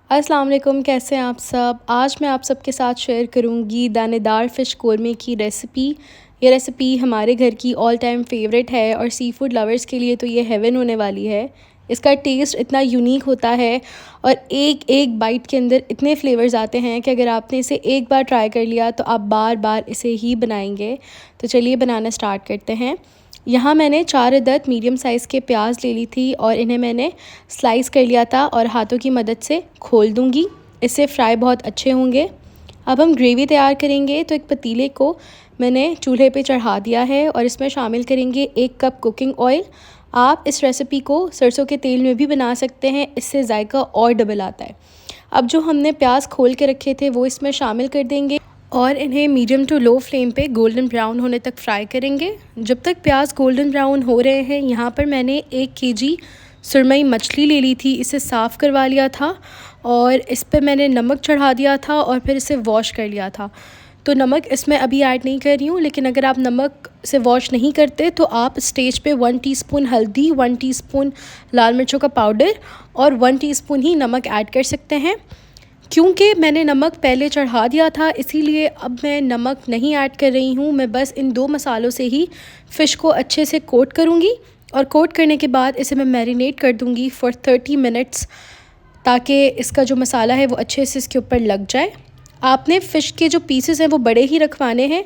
अस्सलाम वालेकुम, कैसे हैं आप सब। आज मैं आप सबके साथ शेयर करूंगी दानेदार फ़िश कौरमे की रेसिपी। ये रेसिपी हमारे घर की ऑल टाइम फेवरेट है और सी फूड लवर्स के लिए तो ये हेवन होने वाली है। इसका टेस्ट इतना यूनिक होता है और एक एक बाइट के अंदर इतने फ्लेवर्स आते हैं कि अगर आपने इसे एक बार ट्राई कर लिया तो आप बार बार इसे ही बनाएंगे। तो चलिए बनाना स्टार्ट करते हैं। यहाँ मैंने 4 अदद मीडियम साइज़ के प्याज ले ली थी और इन्हें मैंने स्लाइस कर लिया था और हाथों की मदद से खोल दूँगी। इससे फ्राई बहुत अच्छे होंगे। अब हम ग्रेवी तैयार करेंगे। तो एक पतीले को मैंने चूल्हे पे चढ़ा दिया है और इसमें शामिल करेंगे 1 कप कुकिंग ऑयल। आप इस रेसिपी को सरसों के तेल में भी बना सकते हैं, इससे जायका और डबल आता है। अब जो हमने प्याज खोल के रखे थे वो इसमें शामिल कर देंगे और इन्हें मीडियम टू लो फ्लेम पे गोल्डन ब्राउन होने तक फ्राई करेंगे। जब तक प्याज गोल्डन ब्राउन हो रहे हैं, यहाँ पर मैंने 1 केजी सुरमई मछली ले ली थी। इसे साफ़ करवा लिया था और इस पर मैंने नमक चढ़ा दिया था और फिर इसे वॉश कर लिया था। तो नमक इसमें अभी ऐड नहीं कर रही हूँ, लेकिन अगर आप नमक से वॉश नहीं करते तो आप स्टेज पे 1 टीस्पून हल्दी, 1 टीस्पून लाल मिर्चों का पाउडर और 1 टीस्पून ही नमक ऐड कर सकते हैं। क्योंकि मैंने नमक पहले चढ़ा दिया था, इसीलिए अब मैं नमक नहीं ऐड कर रही हूँ। मैं बस इन 2 मसालों से ही फ़िश को अच्छे से कोट करूँगी और कोट करने के बाद इसे मैं मैरिनेट कर दूँगी फॉर 30 मिनट्स, ताकि इसका जो मसाला है वो अच्छे से इसके ऊपर लग जाए। आपने फ़िश के जो पीसेस हैं वो बड़े ही रखवाने हैं,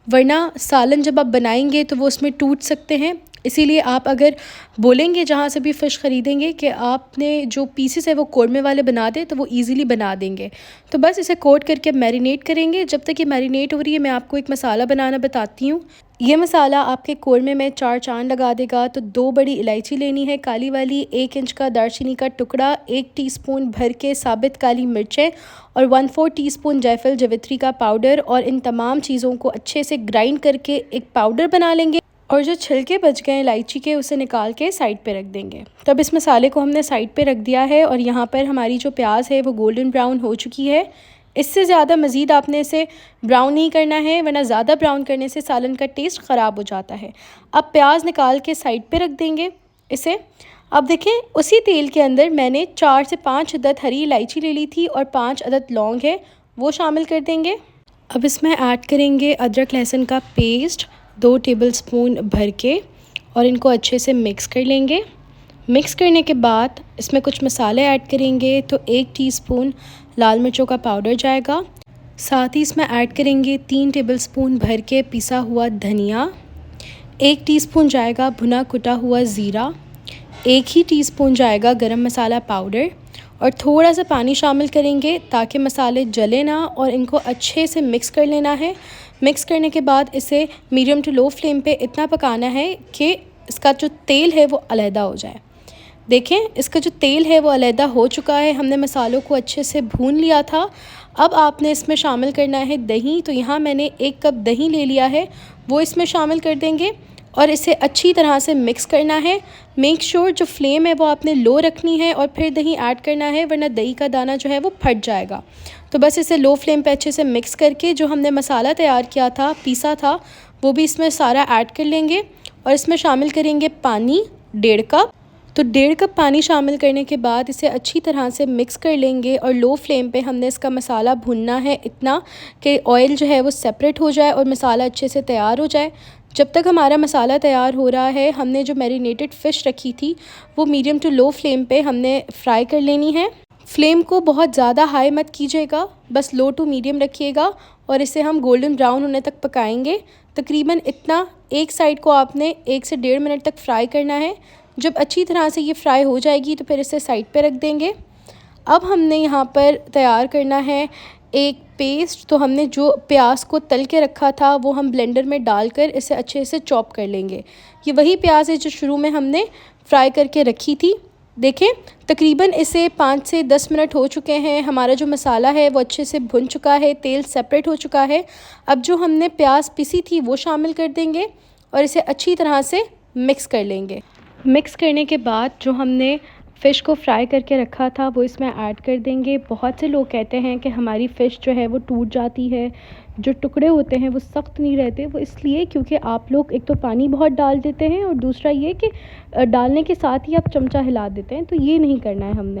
वरना सालन जब आप बनाएंगे तो वो उसमें टूट सकते हैं। इसीलिए आप अगर बोलेंगे जहाँ से भी फ़िश ख़रीदेंगे कि आपने जो पीसेस है वो कौरमे वाले बना दें, तो वो इजीली बना देंगे। तो बस इसे कोट करके मैरिनेट करेंगे। जब तक ये मैरिनेट हो रही है, मैं आपको एक मसाला बनाना बताती हूँ। ये मसाला आपके कौरमे में 4 चांद लगा देगा। तो 2 बड़ी इलायची लेनी है काली वाली, 1 इंच का दालचीनी का टुकड़ा, 1 टीस्पून भर के साबित काली मिर्चें और 1/4 टीस्पून जायफल जवित्री का पाउडर। और इन तमाम चीज़ों को अच्छे से ग्राइंड करके एक पाउडर बना लेंगे और जो छिलके बच गए इलायची के उसे निकाल के साइड पे रख देंगे। तब इस मसाले को हमने साइड पे रख दिया है और यहाँ पर हमारी जो प्याज है वो गोल्डन ब्राउन हो चुकी है। इससे ज़्यादा मज़ीद आपने इसे ब्राउन नहीं करना है, वरना ज़्यादा ब्राउन करने से सालन का टेस्ट ख़राब हो जाता है। अब प्याज निकाल के साइड पे रख देंगे इसे। अब देखें, उसी तेल के अंदर मैंने 4 से 5 अदद हरी इलायची ले ली थी और 5 अदद लौंग है, वो शामिल कर देंगे। अब इसमें ऐड करेंगे अदरक लहसुन का पेस्ट 2 टेबलस्पून भर के और इनको अच्छे से मिक्स कर लेंगे। मिक्स करने के बाद इसमें कुछ मसाले ऐड करेंगे। तो 1 टीस्पून लाल मिर्चों का पाउडर जाएगा, साथ ही इसमें ऐड करेंगे 3 टेबलस्पून भर के पिसा हुआ धनिया, 1 टीस्पून जाएगा भुना कुटा हुआ ज़ीरा, 1 ही टीस्पून जाएगा गरम मसाला पाउडर और थोड़ा सा पानी शामिल करेंगे ताकि मसाले जले ना, और इनको अच्छे से मिक्स कर लेना है। मिक्स करने के बाद इसे मीडियम टू लो फ्लेम पे इतना पकाना है कि इसका जो तेल है वो अलहदा हो जाए। देखें, इसका जो तेल है वो अलहदा हो चुका है। हमने मसालों को अच्छे से भून लिया था। अब आपने इसमें शामिल करना है दही। तो यहाँ मैंने 1 कप दही ले लिया है, वो इसमें शामिल कर देंगे और इसे अच्छी तरह से मिक्स करना है। मेक श्योर जो फ्लेम है वो आपने लो रखनी है और फिर दही ऐड करना है, वरना दही का दाना जो है वो फट जाएगा। तो बस इसे लो फ्लेम पे अच्छे से मिक्स करके जो हमने मसाला तैयार किया था, पीसा था, वो भी इसमें सारा ऐड कर लेंगे और इसमें शामिल करेंगे पानी 1.5 कप। तो 1.5 कप पानी शामिल करने के बाद इसे अच्छी तरह से मिक्स कर लेंगे और लो फ्लेम पे हमने इसका मसाला भुनना है इतना कि ऑयल जो है वो सेपरेट हो जाए और मसाला अच्छे से तैयार हो जाए। जब तक हमारा मसाला तैयार हो रहा है, हमने जो मैरिनेटेड फ़िश रखी थी वो मीडियम टू लो फ्लेम पे हमने फ्राई कर लेनी है। फ्लेम को बहुत ज़्यादा हाई मत कीजिएगा, बस लो टू मीडियम रखिएगा और इसे हम गोल्डन ब्राउन होने तक पकाएंगे। तकरीबन इतना एक साइड को आपने 1 से 1.5 मिनट तक फ्राई करना है। जब अच्छी तरह से ये फ्राई हो जाएगी तो फिर इसे साइड पे रख देंगे। अब हमने यहाँ पर तैयार करना है एक पेस्ट। तो हमने जो प्याज को तल के रखा था वो हम ब्लेंडर में डालकर इसे अच्छे से चॉप कर लेंगे। ये वही प्याज है जो शुरू में हमने फ्राई करके रखी थी। देखें, तकरीबन इसे 5 से 10 मिनट हो चुके हैं। हमारा जो मसाला है वो अच्छे से भुन चुका है, तेल सेपरेट हो चुका है। अब जो हमने प्याज पिसी थी वो शामिल कर देंगे और इसे अच्छी तरह से मिक्स कर लेंगे। मिक्स करने के बाद जो हमने फ़िश को फ्राई करके रखा था वो इसमें ऐड कर देंगे। बहुत से लोग कहते हैं कि हमारी फ़िश जो है वो टूट जाती है, जो टुकड़े होते हैं वो सख्त नहीं रहते। वो इसलिए क्योंकि आप लोग एक तो पानी बहुत डाल देते हैं और दूसरा ये कि डालने के साथ ही आप चमचा हिला देते हैं। तो ये नहीं करना है हमने।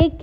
1